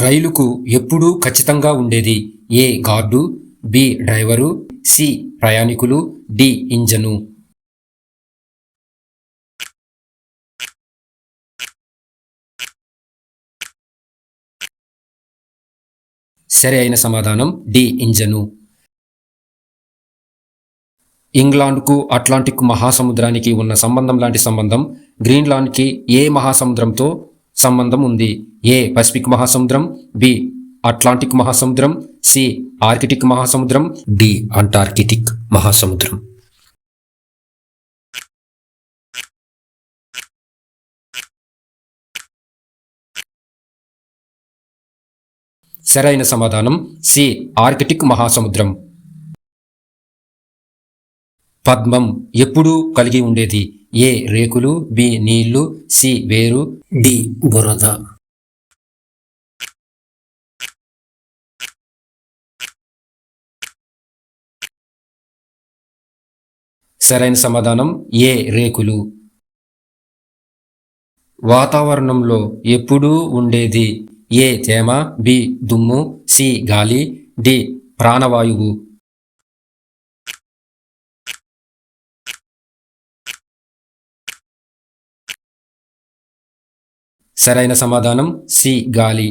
రైలుకు ఎప్పుడూ ఖచ్చితంగా ఉండేది ఏ గార్డు, బి డ్రైవరు, సి ప్రయాణికులు, డి ఇంజను. సరి అయిన సమాధానం డి ఇంజను. ఇంగ్లాండ్కు అట్లాంటిక్ మహాసముద్రానికి ఉన్న సంబంధం లాంటి సంబంధం గ్రీన్లాండ్కి ఏ మహాసముద్రంతో సంబంధం ఉంది? ఏ పసిఫిక్ మహాసముద్రం, బి అట్లాంటిక్ మహాసముద్రం, సి ఆర్కిటిక్ మహాసముద్రం, డి అంటార్కిటిక్ మహాసముద్రం. సరైన సమాధానం సి ఆర్కిటిక్ మహాసముద్రం. పద్మం ఎప్పుడూ కలిగి ఉండేది ఏ రేకులు, బి నీళ్లు, సి వేరు, డి బురద. సరైన సమాధానం ఏ రేకులు. వాతావరణంలో ఎప్పుడూ ఉండేది ఏ తేమ, బి దుమ్ము, సి గాలి, డి ప్రాణవాయువు. సరైన సమాధానం సి గాలి.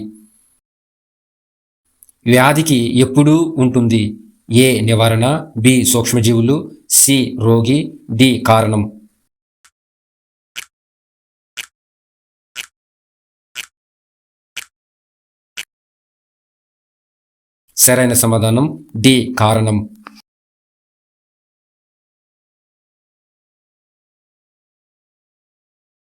వ్యాధికి ఎప్పుడూ ఉంటుంది ఏ నివారణ, బి సూక్ష్మజీవులు, సి రోగి, డి కారణం. సరైన సమాధానం డి కారణం.